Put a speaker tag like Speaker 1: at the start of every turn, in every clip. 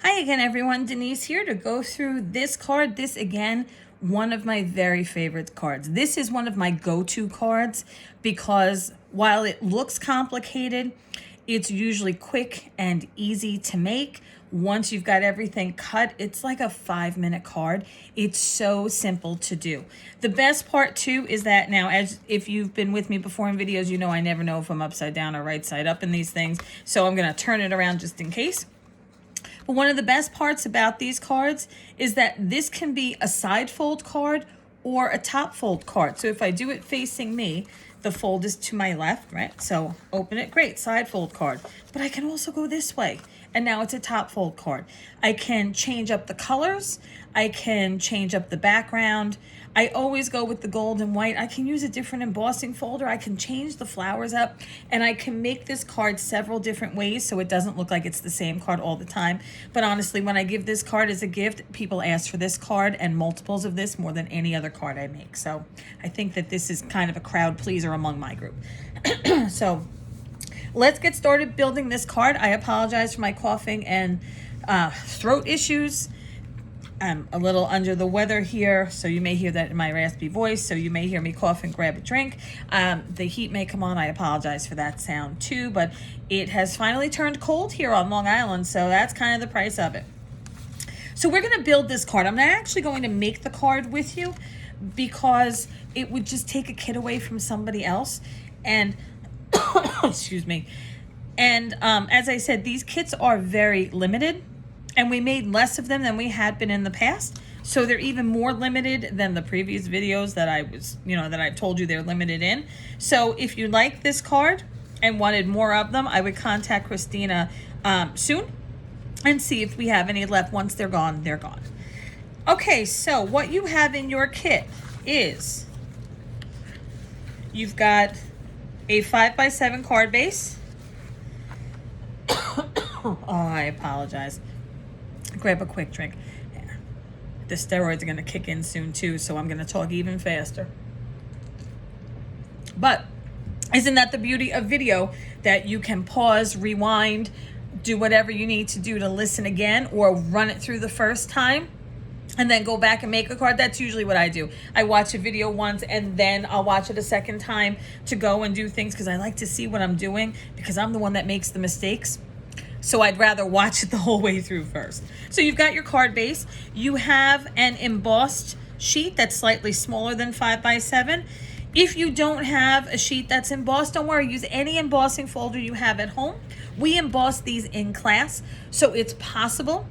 Speaker 1: Hi again, everyone. Denise here to go through this card. This, again, one of my very favorite cards. This is one of my go-to cards because while it looks complicated, it's usually quick and easy to make. Once you've got everything cut, it's like a 5-minute card. It's so simple to do. The best part too is that now, as if you've been with me before in videos, you know I never know if I'm upside down or right side up in these things. So I'm going to turn it around just in case. But one of the best parts about these cards is that this can be a side fold card or a top fold card. So if I do it facing me, the fold is to my left, right? So open it, great, side fold card. But I can also go this way, and now it's a top fold card. I can change up the colors. I can change up the background. I always go with the gold and white. I can use a different embossing folder. I can change the flowers up, and I can make this card several different ways so it doesn't look like it's the same card all the time. But honestly, when I give this card as a gift, people ask for this card and multiples of this more than any other card I make. So I think that this is kind of a crowd pleaser among my group. So let's get started building this card. I apologize for my coughing and throat issues. I'm a little under the weather here, so you may hear that in my raspy voice, so you may hear me cough and grab a drink. The heat may come on. I apologize for that sound too, but it has finally turned cold here on Long Island, so that's kind of the price of it. So we're going to build this card. I'm not actually going to make the card with you because it would just take a kit away from somebody else. And, excuse me. And as I said, these kits are very limited. And we made less of them than we had been in the past. So they're even more limited than the previous videos that I told you they're limited in. So if you like this card and wanted more of them, I would contact Christina soon and see if we have any left. Once they're gone, they're gone. Okay, so what you have in your kit is you've got a 5x7 card base. Oh, I apologize. Grab a quick drink. The steroids are going to kick in soon too, so I'm going to talk even faster. But isn't that the beauty of video, that you can pause, rewind, do whatever you need to do to listen again, or run it through the first time and then go back and make a card? That's usually what I do. I watch a video once and then I'll watch it a second time to go and do things because I like to see what I'm doing, because I'm the one that makes the mistakes. So I'd rather watch it the whole way through first. So you've got your card base. You have an embossed sheet that's slightly smaller than 5x7. If you don't have a sheet that's embossed, don't worry. Use any embossing folder you have at home. We emboss these in class, so it's possible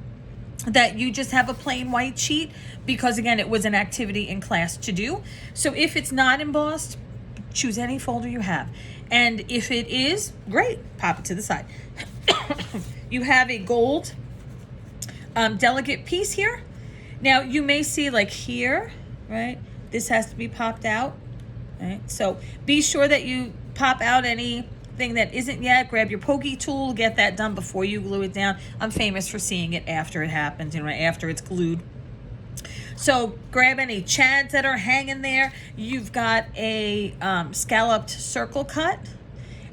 Speaker 1: that you just have a plain white sheet because, again, it was an activity in class to do. So if it's not embossed, choose any folder you have. And if it is, great, pop it to the side. You have a gold delicate piece here. Now you may see, like here, right? This has to be popped out, right? So be sure that you pop out anything that isn't yet. Grab your pokey tool, get that done before you glue it down. I'm famous for seeing it after it happens, after it's glued. So grab any chads that are hanging there. You've got a scalloped circle cut.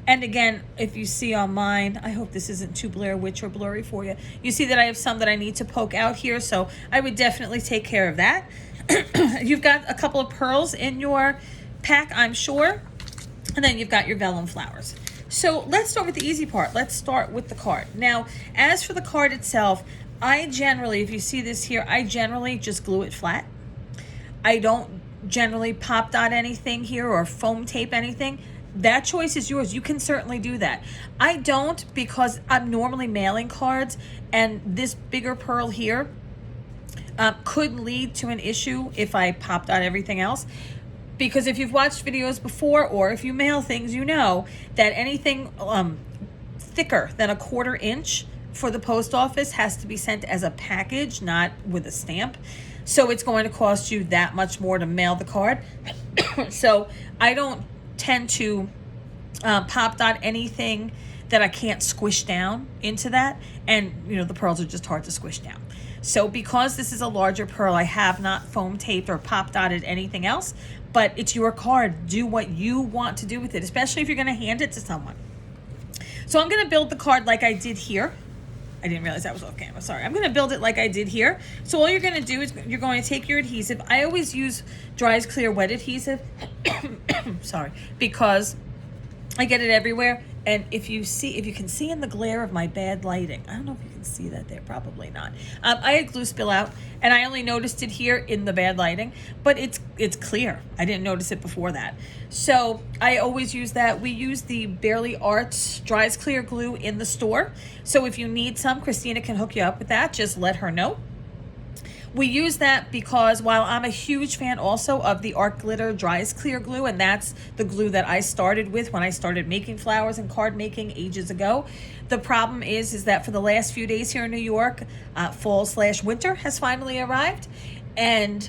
Speaker 1: And again, if you see on mine, I hope this isn't too Blair Witch or blurry for you. You see that I have some that I need to poke out here, so I would definitely take care of that. You've got a couple of pearls in your pack, I'm sure. And then you've got your vellum flowers. So let's start with the easy part. Let's start with the card. Now, as for the card itself, I generally, if you see this here, I generally just glue it flat. I don't generally pop dot anything here or foam tape anything. That choice is yours. You can certainly do that. I don't, because I'm normally mailing cards, and this bigger pearl here could lead to an issue if I popped out everything else. Because if you've watched videos before, or if you mail things, you know that anything thicker than a 1/4 inch for the post office has to be sent as a package, not with a stamp. So it's going to cost you that much more to mail the card. So I don't tend to pop dot anything that I can't squish down into that. And, the pearls are just hard to squish down. So because this is a larger pearl, I have not foam taped or pop dotted anything else. But it's your card. Do what you want to do with it, especially if you're going to hand it to someone. So I'm going to build the card like I did here. I didn't realize that was off camera. Sorry. I'm going to build it like I did here. So all you're going to do is you're going to take your adhesive. I always use Dries Clear wet adhesive. Sorry. Because I get it everywhere. And if you can see in the glare of my bad lighting, I don't know if you can see that there, probably not. I had glue spill out, and I only noticed it here in the bad lighting, but it's clear. I didn't notice it before that. So I always use that. We use the Barely Arts Dries Clear glue in the store. So if you need some, Christina can hook you up with that. Just let her know. We use that because while I'm a huge fan also of the Art Glitter Dries Clear glue, and that's the glue that I started with when I started making flowers and card making ages ago, the problem is that for the last few days here in New York, fall/winter has finally arrived, and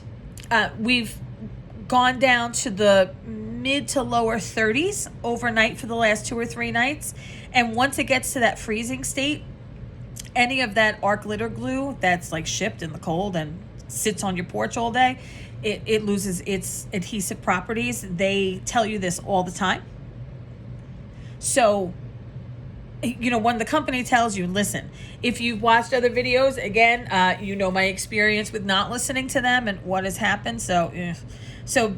Speaker 1: we've gone down to the mid to lower 30s overnight for the last 2 or 3 nights, and once it gets to that freezing state, any of that art glitter glue that's like shipped in the cold and sits on your porch all day, it loses its adhesive properties. They tell you this all the time. So, you know, when the company tells you, listen, if you've watched other videos, again, you know my experience with not listening to them and what has happened. So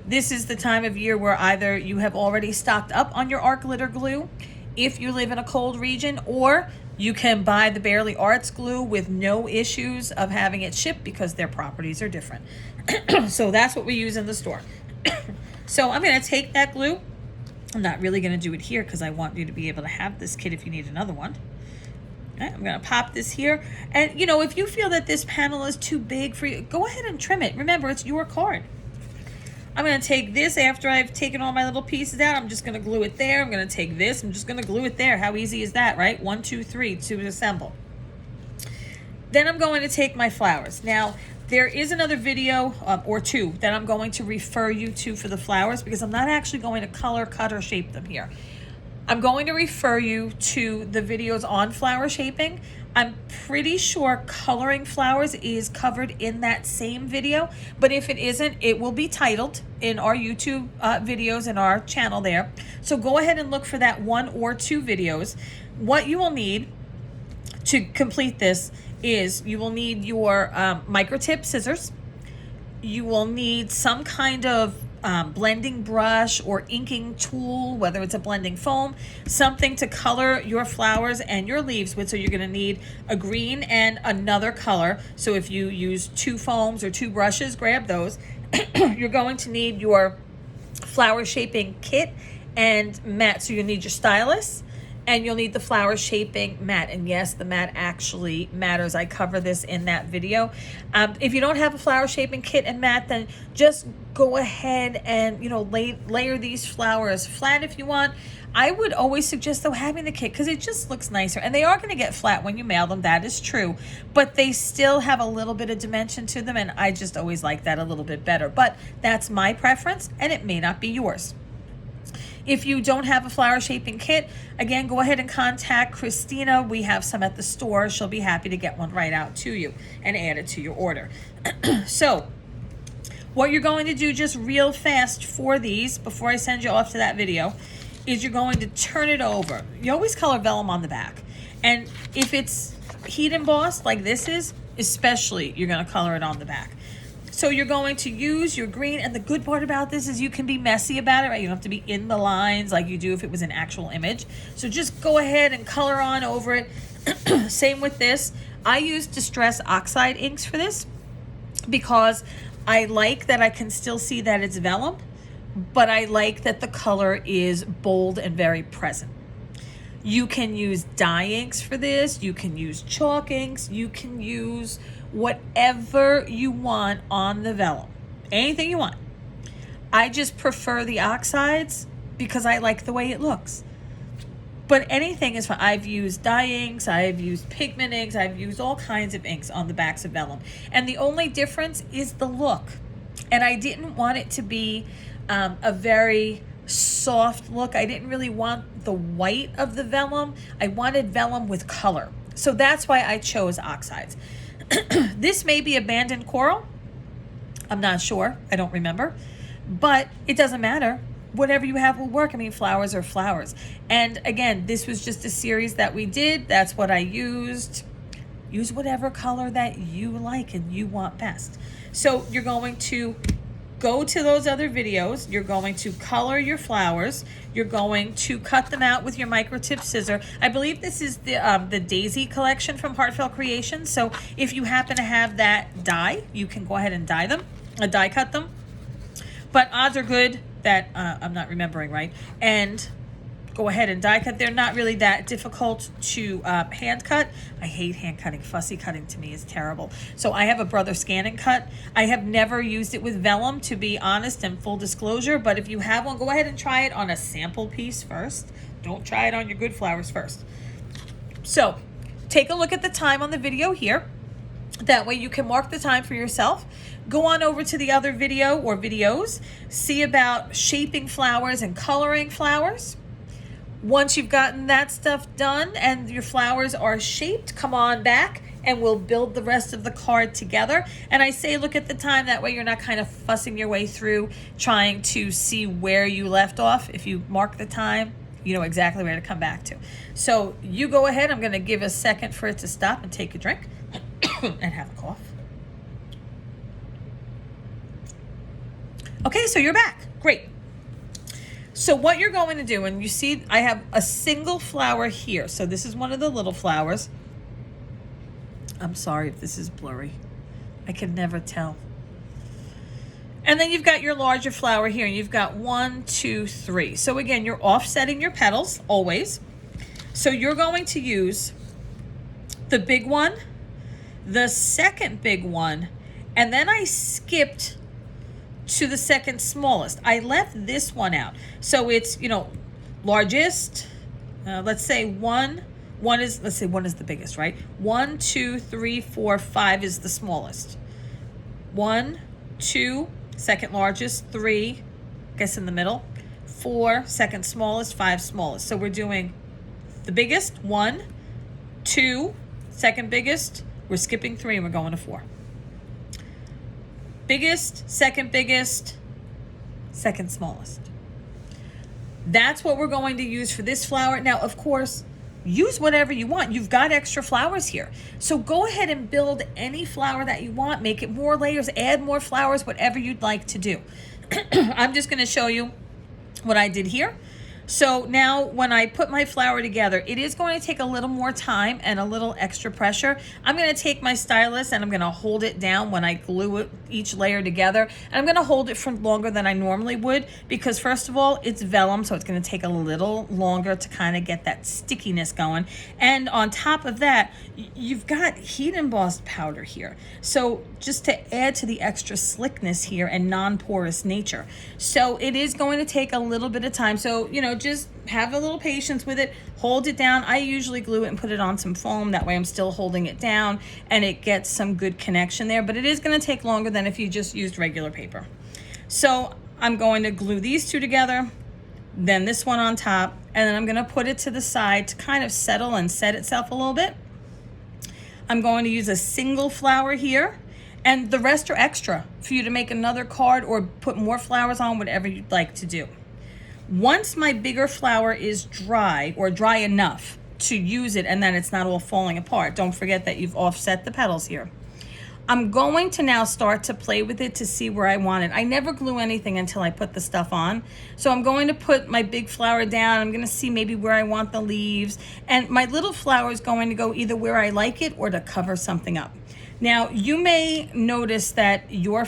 Speaker 1: this is the time of year where either you have already stocked up on your art glitter glue if you live in a cold region, or you can buy the Barely Arts glue with no issues of having it shipped because their properties are different. So that's what we use in the store. So I'm going to take that glue. I'm not really going to do it here because I want you to be able to have this kit if you need another one. Okay, I'm going to pop this here. And, you know, if you feel that this panel is too big for you, go ahead and trim it. Remember, it's your card. I'm going to take this after I've taken all my little pieces out. I'm just going to glue it there. I'm going to take this. I'm just going to glue it there. How easy is that, right? 1, 2, 3 to assemble. Then I'm going to take my flowers. Now, there is another video or two that I'm going to refer you to for the flowers because I'm not actually going to color, cut, or shape them here. I'm going to refer you to the videos on flower shaping. I'm pretty sure coloring flowers is covered in that same video, but if it isn't, it will be titled in our YouTube videos in our channel there. So go ahead and look for that 1 or 2 videos. What you will need to complete this is you will need your micro tip scissors. You will need some kind of blending brush or inking tool, whether it's a blending foam, something to color your flowers and your leaves with. So you're going to need a green and another color. So if you use 2 foams or 2 brushes, grab those. You're going to need your flower shaping kit and mat. So you'll need your stylus, and you'll need the flower shaping mat. And yes, the mat actually matters. I cover this in that video. If you don't have a flower shaping kit and mat, then just go ahead and, you know, layer these flowers flat if you want. I would always suggest, though, having the kit because it just looks nicer. And they are going to get flat when you mail them. That is true. But they still have a little bit of dimension to them. And I just always like that a little bit better. But that's my preference, and it may not be yours. If you don't have a flower shaping kit, again, go ahead and contact Christina. We have some at the store. She'll be happy to get one right out to you and add it to your order. So what you're going to do just real fast for these, before I send you off to that video, is you're going to turn it over. You always color vellum on the back. And if it's heat embossed like this is, especially you're going to color it on the back. So you're going to use your green, and the good part about this is you can be messy about it, right? You don't have to be in the lines like you do if it was an actual image. So just go ahead and color on over it. Same with this. I use Distress Oxide inks for this because I like that I can still see that it's vellum, but I like that the color is bold and very present. You can use dye inks for this. You can use chalk inks. You can use whatever you want on the vellum. Anything you want. I just prefer the oxides because I like the way it looks. But anything is fine. I've used dye inks, I've used pigment inks, I've used all kinds of inks on the backs of vellum. And the only difference is the look. And I didn't want it to be a very soft look. I didn't really want the white of the vellum. I wanted vellum with color. So that's why I chose oxides. This may be abandoned coral. I'm not sure. I don't remember. But it doesn't matter. Whatever you have will work. I mean, flowers are flowers. And again, this was just a series that we did. That's what I used. Use whatever color that you like and you want best. So you're going to go to those other videos. You're going to color your flowers. You're going to cut them out with your microtip scissor. I believe this is the Daisy collection from Heartfelt Creations. So if you happen to have that die, you can go ahead and die cut them. But odds are good that I'm not remembering right. And go ahead and die cut. They're not really that difficult to hand cut. I hate hand cutting. Fussy cutting to me is terrible. So I have a Brother Scan & Cut. I have never used it with Vellum, to be honest and full disclosure, but if you have one, go ahead and try it on a sample piece first. Don't try it on your good flowers first. So take a look at the time on the video here. That way you can mark the time for yourself. Go on over to the other video or videos. See about shaping flowers and coloring flowers. Once you've gotten that stuff done and your flowers are shaped, come on back and we'll build the rest of the card together. And I say look at the time, that way you're not kind of fussing your way through trying to see where you left off. If you mark the time, you know exactly where to come back to. So you go ahead. I'm going to give a second for it to stop and take a drink and have a cough. Okay, so you're back. Great. So what you're going to do, and you see I have a single flower here. So this is one of the little flowers. I'm sorry if this is blurry. I can never tell. And then you've got your larger flower here. And you've got 1, 2, 3. So again, you're offsetting your petals always. So you're going to use the big one, the second big one, and then I skipped to the second smallest. I left this one out. So it's, largest, let's say one is the biggest, right? 1, 2, 3, 4, 5 is the smallest. 1, 2, second largest, 3, guess in the middle, 4, second smallest, 5 smallest. So we're doing the biggest, 1, 2, second biggest, we're skipping 3 and we're going to 4. Biggest, second smallest. That's what we're going to use for this flower. Now, of course, use whatever you want. You've got extra flowers here. So go ahead and build any flower that you want. Make it more layers, add more flowers, whatever you'd like to do. I'm just going to show you what I did here. So now when I put my flower together, it is going to take a little more time and a little extra pressure. I'm going to take my stylus and I'm going to hold it down when I glue it, each layer together. And I'm going to hold it for longer than I normally would because first of all, it's vellum, so it's going to take a little longer to kind of get that stickiness going. And on top of that, you've got heat embossed powder here. So just to add to the extra slickness here and non-porous nature. So it is going to take a little bit of time. So, just have a little patience with it. Hold it down. I usually glue it and put it on some foam. That way I'm still holding it down and it gets some good connection there. But it is going to take longer than if you just used regular paper. So I'm going to glue these two together, then this one on top, and then I'm going to put it to the side to kind of settle and set itself a little bit. I'm going to use a single flower here, and the rest are extra for you to make another card or put more flowers on, whatever you'd like to do. Once my bigger flower is dry or dry enough to use it and then it's not all falling apart, don't forget that you've offset the petals here. I'm going to now start to play with it to see where I want it. I never glue anything until I put the stuff on. So I'm going to put my big flower down. I'm going to see maybe where I want the leaves. And my little flower is going to go either where I like it or to cover something up. Now, you may notice that your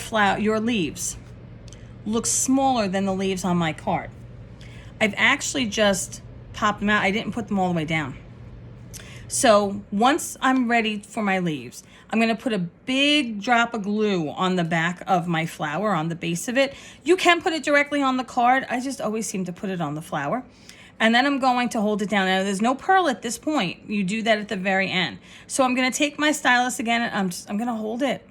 Speaker 1: leaves look smaller than the leaves on my card. I've actually just popped them out. I didn't put them all the way down. So once I'm ready for my leaves, I'm going to put a big drop of glue on the back of my flower, on the base of it. You can put it directly on the card. I just always seem to put it on the flower. And then I'm going to hold it down. Now, there's no pearl at this point. You do that at the very end. So I'm going to take my stylus again, and I'm going to hold it.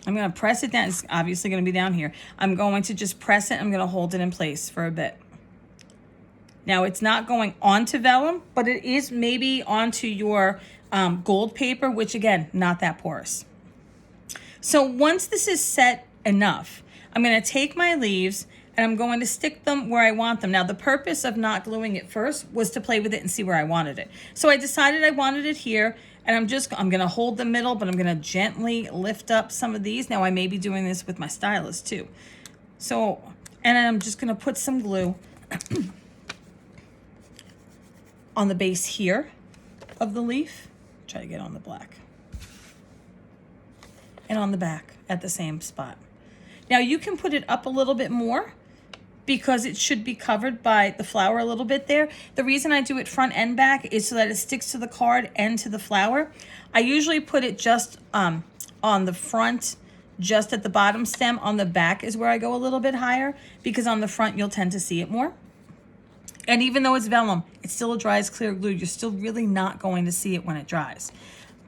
Speaker 1: I'm going to press it down. It's obviously going to be down here. I'm going to just press it. I'm going to hold it in place for a bit. Now, it's not going onto vellum, but it is maybe onto your gold paper, which again, not that porous. So once this is set enough, I'm going to take my leaves and I'm going to stick them where I want them. Now, the purpose of not gluing it first was to play with it and see where I wanted it. So I decided I wanted it here, And I'm going to hold the middle, but I'm going to gently lift up some of these. Now I may be doing this with my stylus too. So, and I'm just going to put some glue on the base here of the leaf. Try to get on the black. And on the back at the same spot. Now you can put it up a little bit more because it should be covered by the flower a little bit there. The reason I do it front and back is so that it sticks to the card and to the flower. I usually put it just on the front, just at the bottom stem. On the back is where I go a little bit higher because on the front you'll tend to see it more. And even though it's vellum, it still dries clear glue. You're still really not going to see it when it dries.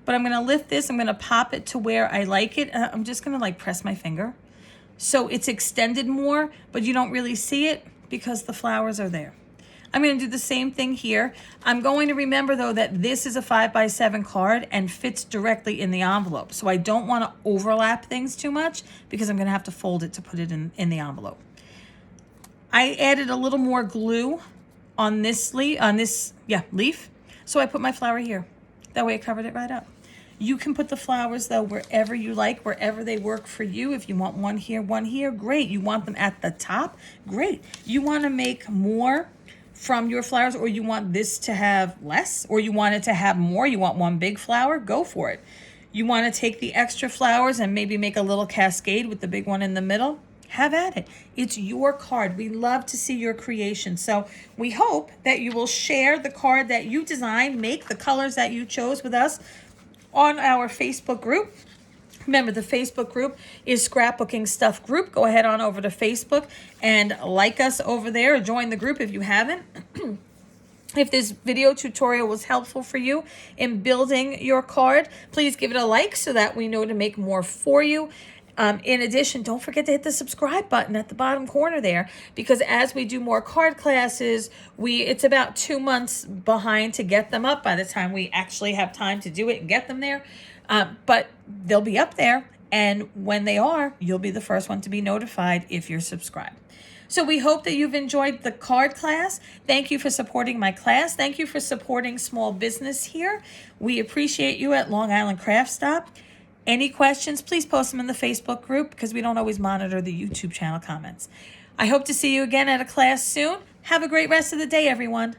Speaker 1: But I'm gonna lift this, I'm gonna pop it to where I like it. I'm just gonna like press my finger. So it's extended more, but you don't really see it because the flowers are there. I'm going to do the same thing here. I'm going to remember though that this is a 5x7 card and fits directly in the envelope. So I don't want to overlap things too much because I'm going to have to fold it to put it in the envelope. I added a little more glue on this leaf. So I put my flower here. That way it covered it right up. You can put the flowers, though, wherever you like, wherever they work for you. If you want one here, great. You want them at the top, great. You want to make more from your flowers, or you want this to have less, or you want it to have more, you want one big flower, go for it. You want to take the extra flowers and maybe make a little cascade with the big one in the middle, have at it. It's your card. We love to see your creation. So we hope that you will share the card that you designed, make the colors that you chose with us on our Facebook group. Remember, the Facebook group is Scrapbooking Stuff Group. Go ahead on over to Facebook and like us over there, or join the group if you haven't. If this video tutorial was helpful for you in building your card, please give it a like so that we know to make more for you. In addition, don't forget to hit the subscribe button at the bottom corner there, because as we do more card classes, it's about 2 months behind to get them up by the time we actually have time to do it and get them there. But they'll be up there, and when they are, you'll be the first one to be notified if you're subscribed. So we hope that you've enjoyed the card class. Thank you for supporting my class. Thank you for supporting small business here. We appreciate you at Long Island Craft Stop. Any questions, please post them in the Facebook group because we don't always monitor the YouTube channel comments. I hope to see you again at a class soon. Have a great rest of the day, everyone.